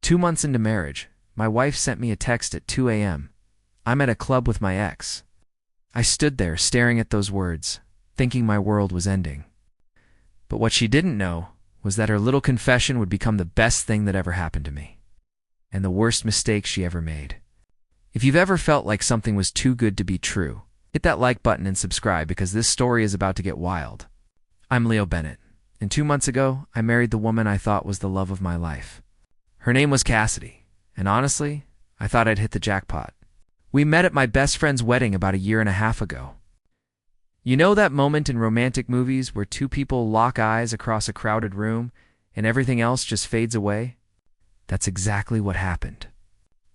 2 months into marriage, my wife sent me a text at 2 a.m. I'm at a club with my ex. I stood there staring at those words, thinking my world was ending. But what she didn't know was that her little confession would become the best thing that ever happened to me, and the worst mistake she ever made. If you've ever felt like something was too good to be true, hit that like button and subscribe because this story is about to get wild. I'm Leo Bennett, and 2 months ago, I married the woman I thought was the love of my life. Her name was Cassidy, and honestly, I thought I'd hit the jackpot. We met at my best friend's wedding about a year and a half ago. You know that moment in romantic movies where two people lock eyes across a crowded room and everything else just fades away? That's exactly what happened.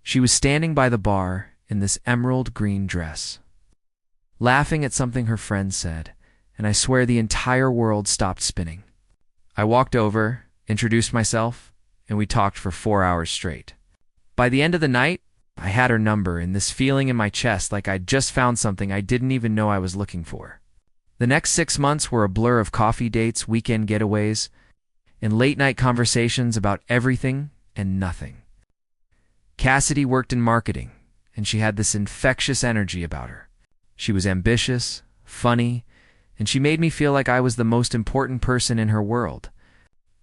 She was standing by the bar in this emerald green dress, laughing at something her friend said, and I swear the entire world stopped spinning. I walked over, introduced myself, and we talked for 4 hours straight. By the end of the night, I had her number and this feeling in my chest like I'd just found something I didn't even know I was looking for. The next 6 months were a blur of coffee dates, weekend getaways, and late-night conversations about everything and nothing. Cassidy worked in marketing, and she had this infectious energy about her. She was ambitious, funny, and she made me feel like I was the most important person in her world.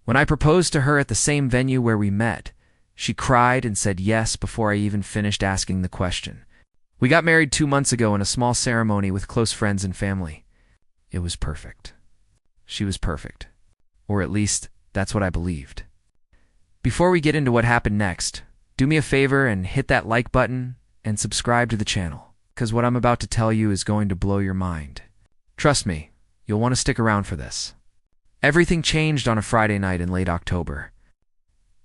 When I proposed to her at the same venue where we met, she cried and said yes before I even finished asking the question. We got married 2 months ago in a small ceremony with close friends and family. It was perfect. She was perfect. Or at least, that's what I believed. Before we get into what happened next, do me a favor and hit that like button and subscribe to the channel, because what I'm about to tell you is going to blow your mind. Trust me, you'll want to stick around for this. Everything changed on a Friday night in late October.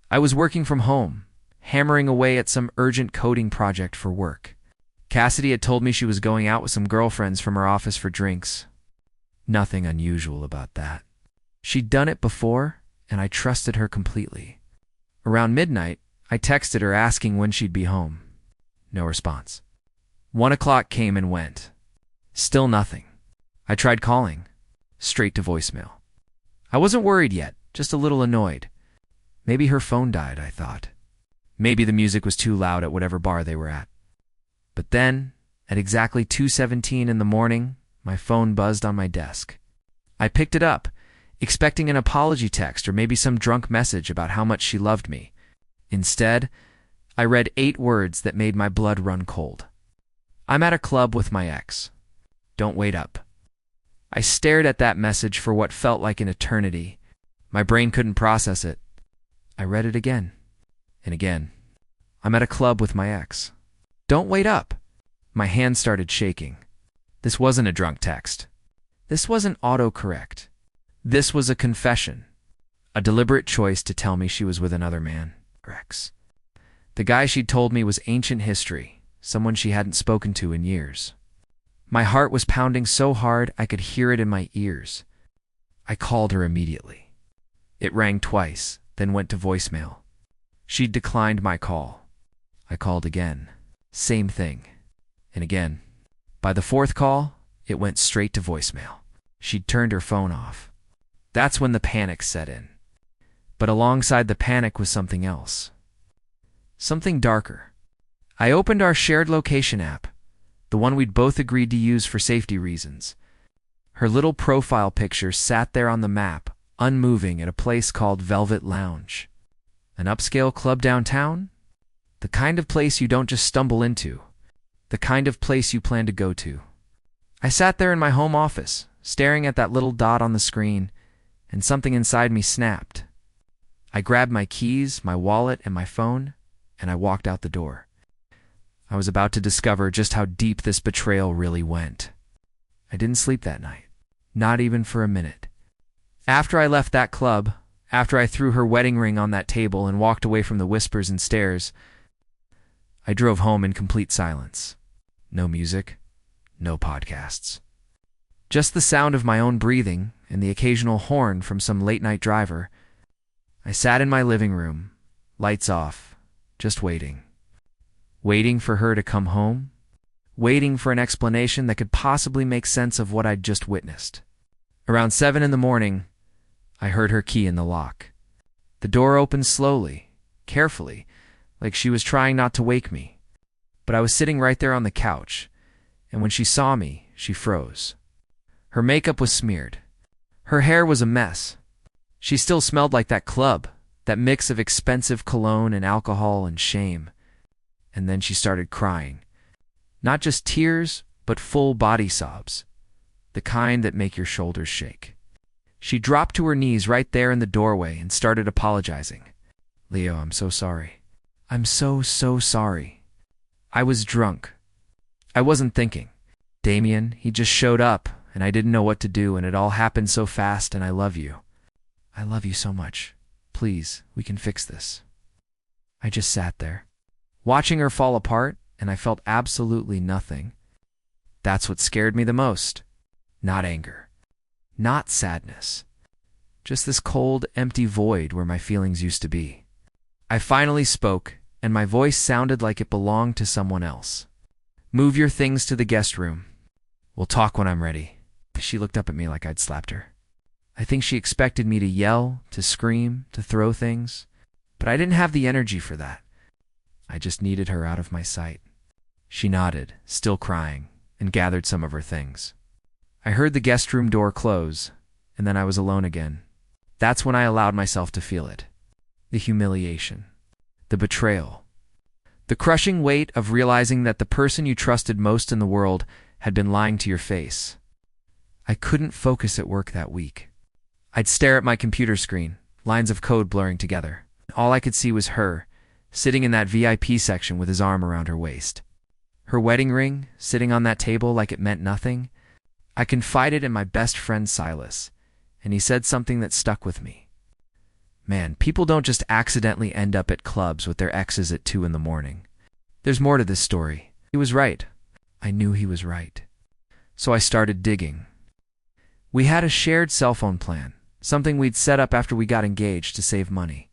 I was working from home, hammering away at some urgent coding project for work. Cassidy had told me she was going out with some girlfriends from her office for drinks. Nothing unusual about that. She'd done it before, and I trusted her completely. Around midnight, I texted her asking when she'd be home. No response. 1 o'clock came and went. Still nothing. I tried calling. Straight to voicemail. I wasn't worried yet, just a little annoyed. Maybe her phone died, I thought. Maybe the music was too loud at whatever bar they were at. But then, at exactly 2:17 in the morning, my phone buzzed on my desk. I picked it up, expecting an apology text or maybe some drunk message about how much she loved me. Instead, I read 8 words that made my blood run cold. I'm at a club with my ex. Don't wait up. I stared at that message for what felt like an eternity. My brain couldn't process it. I read it again and again. I'm at a club with my ex. Don't wait up. My hand started shaking. This wasn't a drunk text. This wasn't autocorrect. This was a confession. A deliberate choice to tell me she was with another man. Ex. The guy she'd told me was ancient history, someone she hadn't spoken to in years. My heart was pounding so hard I could hear it in my ears. I called her immediately. It rang twice, then went to voicemail. She'd declined my call. I called again. Same thing. And again. By the 4th call, it went straight to voicemail. She'd turned her phone off. That's when the panic set in. But alongside the panic was something else. Something darker. I opened our shared location app, the one we'd both agreed to use for safety reasons. Her little profile picture sat there on the map, unmoving at a place called Velvet Lounge. An upscale club downtown? The kind of place you don't just stumble into. The kind of place you plan to go to. I sat there in my home office, staring at that little dot on the screen, and something inside me snapped. I grabbed my keys, my wallet, and my phone, and I walked out the door. I was about to discover just how deep this betrayal really went. I didn't sleep that night, not even for a minute. After I left that club, after I threw her wedding ring on that table and walked away from the whispers and stares, I drove home in complete silence. No music, no podcasts. Just the sound of my own breathing and the occasional horn from some late-night driver. I sat in my living room, lights off, just waiting. Waiting for her to come home. Waiting for an explanation that could possibly make sense of what I'd just witnessed. Around 7 in the morning, I heard her key in the lock. The door opened slowly, carefully, like she was trying not to wake me. But I was sitting right there on the couch, and when she saw me, she froze. Her makeup was smeared. Her hair was a mess. She still smelled like that club, that mix of expensive cologne and alcohol and shame. And then she started crying. Not just tears, but full body sobs. The kind that make your shoulders shake. She dropped to her knees right there in the doorway and started apologizing. "Leo, I'm so sorry. I'm so sorry. I was drunk. I wasn't thinking. Damien, he just showed up, and I didn't know what to do, and it all happened so fast, and I love you. I love you so much. Please, we can fix this." I just sat there, watching her fall apart, and I felt absolutely nothing. That's what scared me the most. Not anger. Not sadness. Just this cold, empty void where my feelings used to be. I finally spoke, and my voice sounded like it belonged to someone else. "Move your things to the guest room. We'll talk when I'm ready." She looked up at me like I'd slapped her. I think she expected me to yell, to scream, to throw things, but I didn't have the energy for that. I just needed her out of my sight. She nodded, still crying, and gathered some of her things. I heard the guest room door close, and then I was alone again. That's when I allowed myself to feel it. The humiliation. The betrayal. The crushing weight of realizing that the person you trusted most in the world had been lying to your face. I couldn't focus at work that week. I'd stare at my computer screen, lines of code blurring together. All I could see was her, sitting in that VIP section with his arm around her waist. Her wedding ring, sitting on that table like it meant nothing. I confided in my best friend Silas, and he said something that stuck with me. "Man, people don't just accidentally end up at clubs with their exes at 2 in the morning. There's more to this story." He was right. I knew he was right. So I started digging. We had a shared cell phone plan, something we'd set up after we got engaged to save money.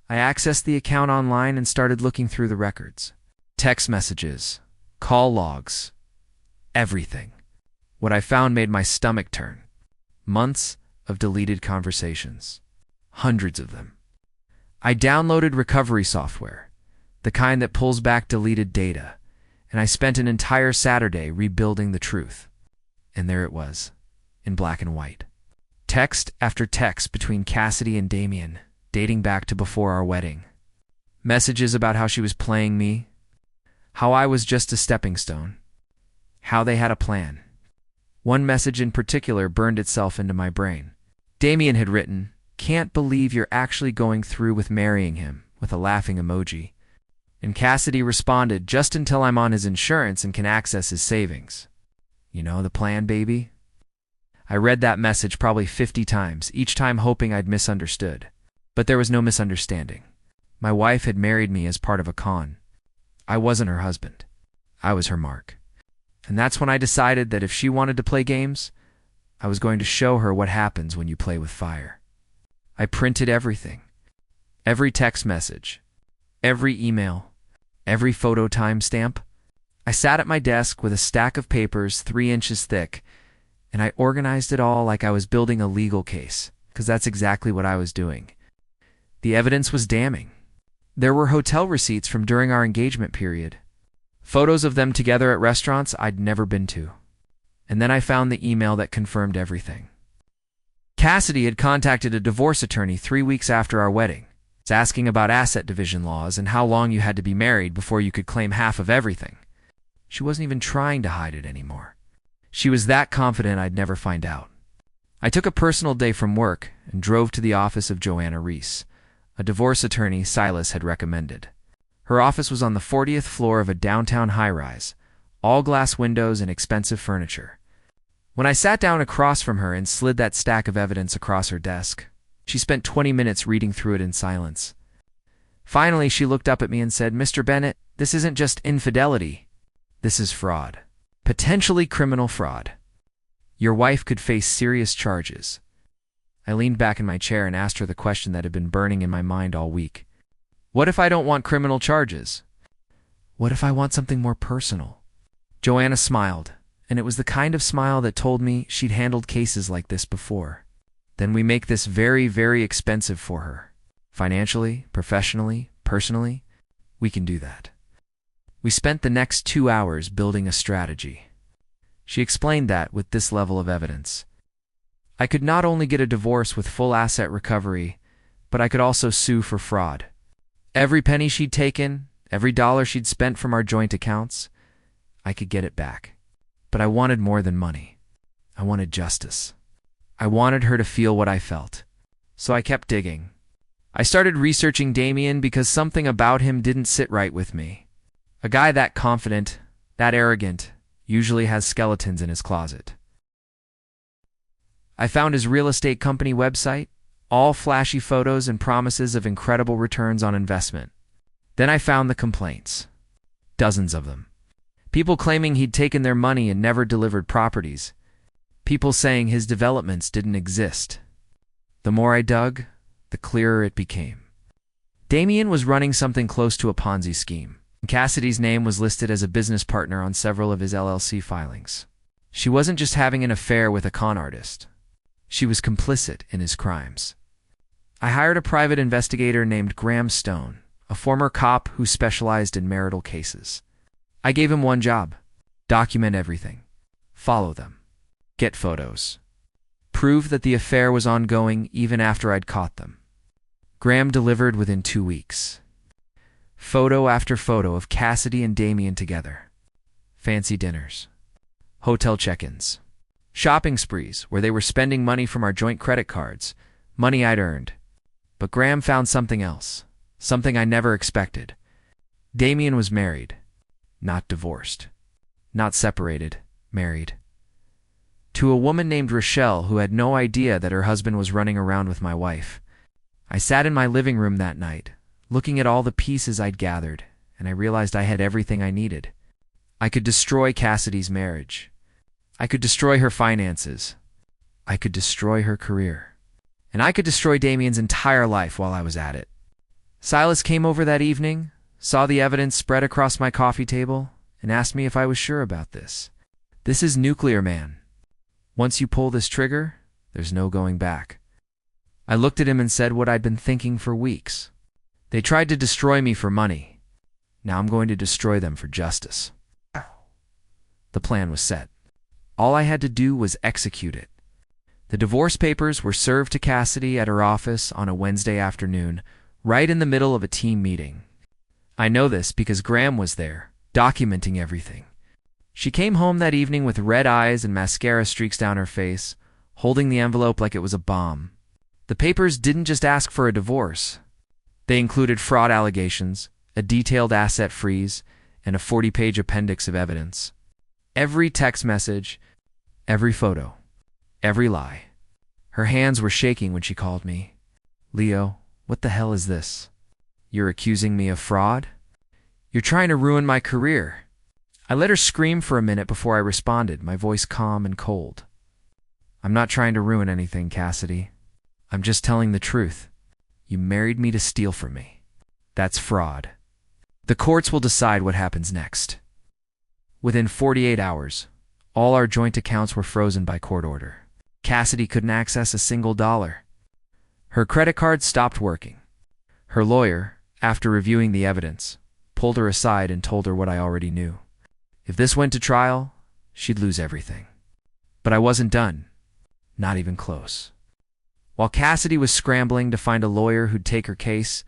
I accessed the account online and started looking through the records. Text messages, call logs, everything. What I found made my stomach turn. Months of deleted conversations. Hundreds of them. I downloaded recovery software, the kind that pulls back deleted data, and I spent an entire Saturday rebuilding the truth. And there it was, in black and white. Text after text between Cassidy and Damien, dating back to before our wedding. Messages about how she was playing me, how I was just a stepping stone, how they had a plan. One message in particular burned itself into my brain. Damien had written, "Can't believe you're actually going through with marrying him," with a laughing emoji. And Cassidy responded, "Just until I'm on his insurance and can access his savings. You know the plan, baby?" I read that message probably 50 times, each time hoping I'd misunderstood. But there was no misunderstanding. My wife had married me as part of a con. I wasn't her husband. I was her mark. And that's when I decided that if she wanted to play games, I was going to show her what happens when you play with fire. I printed everything. Every text message. Every email. Every photo timestamp. I sat at my desk with a stack of papers 3 inches thick, and I organized it all like I was building a legal case, because that's exactly what I was doing. The evidence was damning. There were hotel receipts from during our engagement period. Photos of them together at restaurants I'd never been to. And then I found the email that confirmed everything. Cassidy had contacted a divorce attorney 3 weeks after our wedding, asking about asset division laws and how long you had to be married before you could claim half of everything. She wasn't even trying to hide it anymore. She was that confident I'd never find out. I took a personal day from work and drove to the office of Joanna Reese, a divorce attorney Silas had recommended. Her office was on the 40th floor of a downtown high-rise, all glass windows and expensive furniture. When I sat down across from her and slid that stack of evidence across her desk, she spent 20 minutes reading through it in silence. Finally, she looked up at me and said, "Mr. Bennett, this isn't just infidelity. This is fraud. Potentially criminal fraud. Your wife could face serious charges." I leaned back in my chair and asked her the question that had been burning in my mind all week. What if I don't want criminal charges? What if I want something more personal? Joanna smiled, and it was the kind of smile that told me she'd handled cases like this before. "Then we make this very, very expensive for her. Financially, professionally, personally, we can do that. We spent the next 2 hours building a strategy. She explained that with this level of evidence, I could not only get a divorce with full asset recovery, but I could also sue for fraud. Every penny she'd taken, every dollar she'd spent from our joint accounts, I could get it back. But I wanted more than money. I wanted justice. I wanted her to feel what I felt. So I kept digging. I started researching Damien because something about him didn't sit right with me. A guy that confident, that arrogant, usually has skeletons in his closet. I found his real estate company website, all flashy photos and promises of incredible returns on investment. Then I found the complaints. Dozens of them. People claiming he'd taken their money and never delivered properties. People saying his developments didn't exist. The more I dug, the clearer it became. Damien was running something close to a Ponzi scheme. Cassidy's name was listed as a business partner on several of his LLC filings. She wasn't just having an affair with a con artist. She was complicit in his crimes. I hired a private investigator named Graham Stone, a former cop who specialized in marital cases. I gave him one job: document everything, follow them, get photos, prove that the affair was ongoing even after I'd caught them. Graham delivered within 2 weeks. Photo after photo of Cassidy and Damien together. Fancy dinners, hotel check-ins, shopping sprees where they were spending money from our joint credit cards, money I'd earned. But Graham found something else, something I never expected. Damien was married, not divorced, not separated, married. To a woman named Rochelle who had no idea that her husband was running around with my wife. I sat in my living room that night, looking at all the pieces I'd gathered, and I realized I had everything I needed. I could destroy Cassidy's marriage. I could destroy her finances. I could destroy her career. And I could destroy Damien's entire life while I was at it. Silas came over that evening, saw the evidence spread across my coffee table, and asked me if I was sure about this. This is nuclear, man. Once you pull this trigger, there's no going back. I looked at him and said what I'd been thinking for weeks. They tried to destroy me for money. Now I'm going to destroy them for justice. The plan was set. All I had to do was execute it. The divorce papers were served to Cassidy at her office on a Wednesday afternoon, right in the middle of a team meeting. I know this because Graham was there, documenting everything. She came home that evening with red eyes and mascara streaks down her face, holding the envelope like it was a bomb. The papers didn't just ask for a divorce. They included fraud allegations, a detailed asset freeze, and a 40-page appendix of evidence. Every text message, every photo, every lie. Her hands were shaking when she called me. "Leo, what the hell is this? You're accusing me of fraud? You're trying to ruin my career." I let her scream for a minute before I responded, my voice calm and cold. "I'm not trying to ruin anything, Cassidy. I'm just telling the truth. You married me to steal from me. That's fraud. The courts will decide what happens next." Within 48 hours, all our joint accounts were frozen by court order. Cassidy couldn't access a single dollar. Her credit card stopped working. Her lawyer, after reviewing the evidence, pulled her aside and told her what I already knew. If this went to trial, she'd lose everything. But I wasn't done. Not even close. While Cassidy was scrambling to find a lawyer who'd take her case,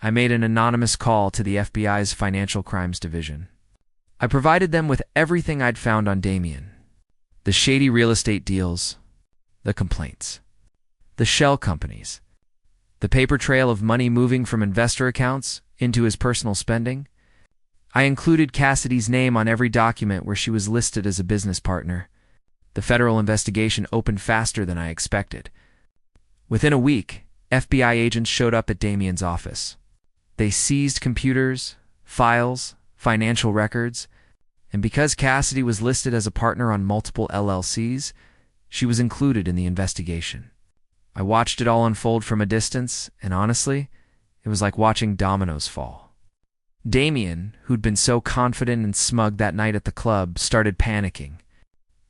I made an anonymous call to the FBI's Financial Crimes Division. I provided them with everything I'd found on Damien. The shady real estate deals, the complaints, the shell companies, the paper trail of money moving from investor accounts into his personal spending. I included Cassidy's name on every document where she was listed as a business partner. The federal investigation opened faster than I expected. Within a week, FBI agents showed up at Damien's office. They seized computers, files, financial records, and because Cassidy was listed as a partner on multiple LLCs, she was included in the investigation. I watched it all unfold from a distance, and honestly, it was like watching dominoes fall. Damien, who'd been so confident and smug that night at the club, started panicking.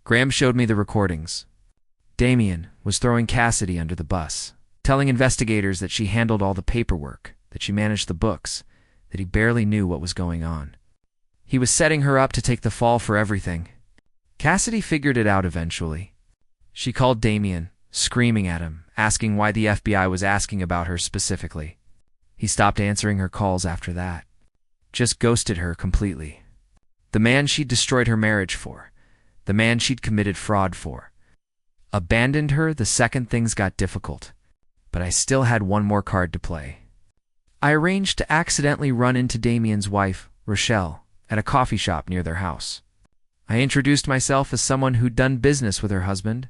Graham showed me the recordings. Damien was throwing Cassidy under the bus, telling investigators that she handled all the paperwork, that she managed the books, that he barely knew what was going on. He was setting her up to take the fall for everything. Cassidy figured it out eventually. She called Damien, screaming at him, asking why the FBI was asking about her specifically. He stopped answering her calls after that. Just ghosted her completely. The man she'd destroyed her marriage for. The man she'd committed fraud for. Abandoned her the second things got difficult. But I still had one more card to play. I arranged to accidentally run into Damien's wife, Rochelle, at a coffee shop near their house. I introduced myself as someone who'd done business with her husband,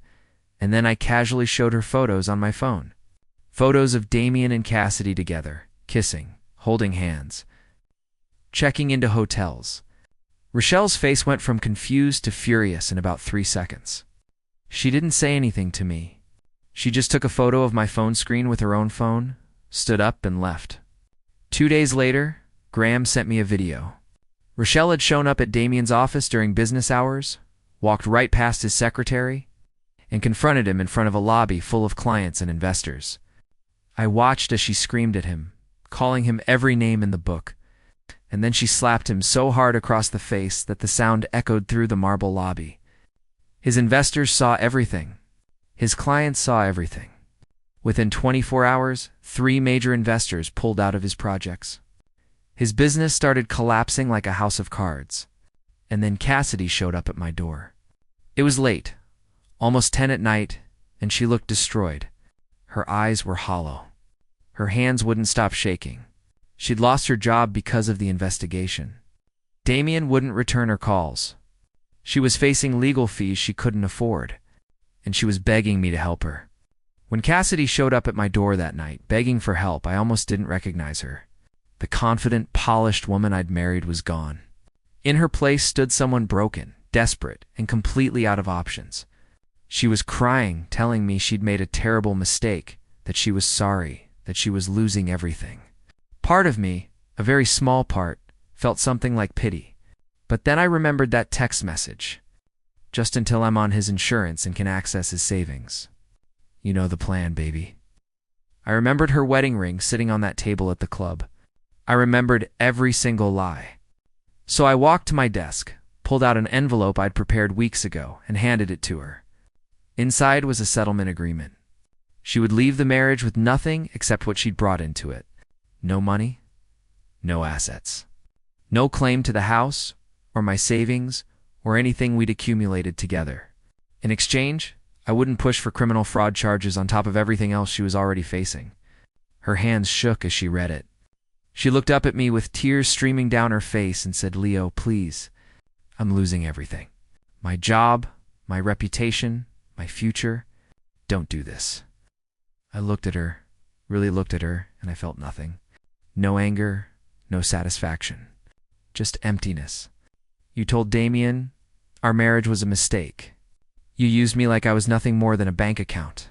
and then I casually showed her photos on my phone. Photos of Damien and Cassidy together, kissing, holding hands, checking into hotels. Rochelle's face went from confused to furious in about 3 seconds. She didn't say anything to me. She just took a photo of my phone screen with her own phone, stood up, and left. 2 days later, Graham sent me a video. Rochelle had shown up at Damien's office during business hours, walked right past his secretary, and confronted him in front of a lobby full of clients and investors. I watched as she screamed at him, calling him every name in the book, and then she slapped him so hard across the face that the sound echoed through the marble lobby. His investors saw everything. His clients saw everything. Within 24 hours, 3 major investors pulled out of his projects. His business started collapsing like a house of cards. And then Cassidy showed up at my door. It was late, almost 10 at night, and she looked destroyed. Her eyes were hollow. Her hands wouldn't stop shaking. She'd lost her job because of the investigation. Damien wouldn't return her calls. She was facing legal fees she couldn't afford, and she was begging me to help her. When Cassidy showed up at my door that night, begging for help, I almost didn't recognize her. The confident, polished woman I'd married was gone. In her place stood someone broken, desperate, and completely out of options. She was crying, telling me she'd made a terrible mistake, that she was sorry, that she was losing everything. Part of me, a very small part, felt something like pity. But then I remembered that text message. Just until I'm on his insurance and can access his savings. You know the plan, baby. I remembered her wedding ring sitting on that table at the club. I remembered every single lie. So I walked to my desk, pulled out an envelope I'd prepared weeks ago, and handed it to her. Inside was a settlement agreement. She would leave the marriage with nothing except what she'd brought into it. No money, no assets. No claim to the house, or my savings, or anything we'd accumulated together. In exchange, I wouldn't push for criminal fraud charges on top of everything else she was already facing. Her hands shook as she read it. She looked up at me with tears streaming down her face and said, "Leo, please. I'm losing everything. My job, my reputation, my future. Don't do this." I looked at her, really looked at her, and I felt nothing. No anger, no satisfaction. Just emptiness. You told Damien our marriage was a mistake. You used me like I was nothing more than a bank account.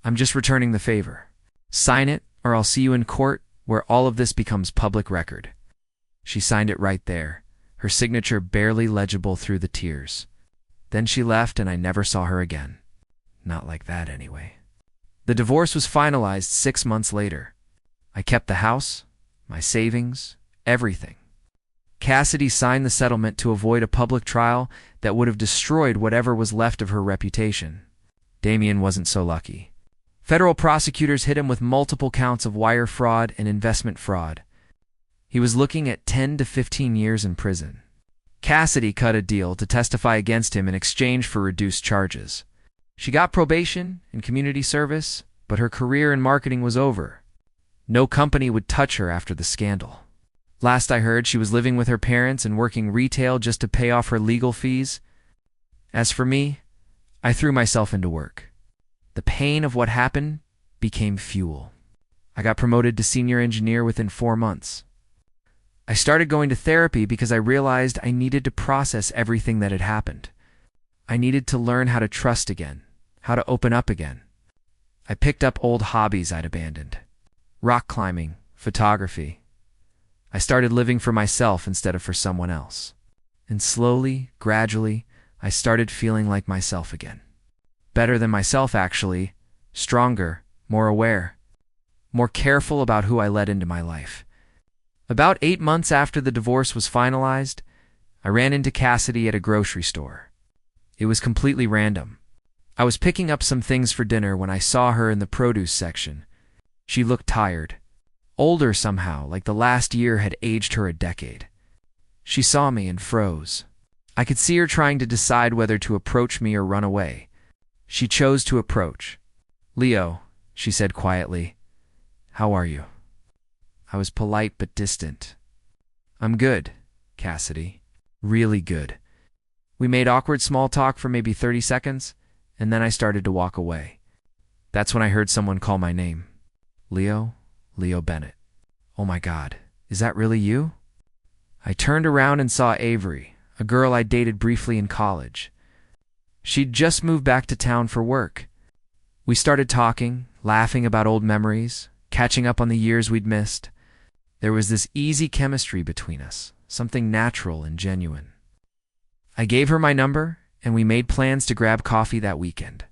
I'm just returning the favor. Sign it, or I'll see you in court where all of this becomes public record. She signed it right there, her signature barely legible through the tears. Then she left and I never saw her again. Not like that, anyway. The divorce was finalized 6 months later. I kept the house, my savings, everything. Cassidy signed the settlement to avoid a public trial that would have destroyed whatever was left of her reputation. Damien wasn't so lucky. Federal prosecutors hit him with multiple counts of wire fraud and investment fraud. He was looking at 10 to 15 years in prison. Cassidy cut a deal to testify against him in exchange for reduced charges. She got probation and community service, but her career in marketing was over. No company would touch her after the scandal. Last I heard, she was living with her parents and working retail just to pay off her legal fees. As for me, I threw myself into work. The pain of what happened became fuel. I got promoted to senior engineer within 4 months. I started going to therapy because I realized I needed to process everything that had happened. I needed to learn how to trust again, how to open up again. I picked up old hobbies I'd abandoned. Rock climbing, photography. I started living for myself instead of for someone else. And slowly, gradually, I started feeling like myself again. Better than myself, actually. Stronger, more aware, more careful about who I let into my life. About 8 months after the divorce was finalized, I ran into Cassidy at a grocery store. It was completely random. I was picking up some things for dinner when I saw her in the produce section. She looked tired, older somehow, like the last year had aged her a decade. She saw me and froze. I could see her trying to decide whether to approach me or run away. She chose to approach. "Leo," she said quietly, "how are you?" I was polite but distant. "I'm good, Cassidy. Really good." We made awkward small talk for maybe 30 seconds, and then I started to walk away. That's when I heard someone call my name. "Leo? Leo Bennett. Oh my God, is that really you?" I turned around and saw Avery, a girl I dated briefly in college. She'd just moved back to town for work. We started talking, laughing about old memories, catching up on the years we'd missed. There was this easy chemistry between us, something natural and genuine. I gave her my number, and we made plans to grab coffee that weekend.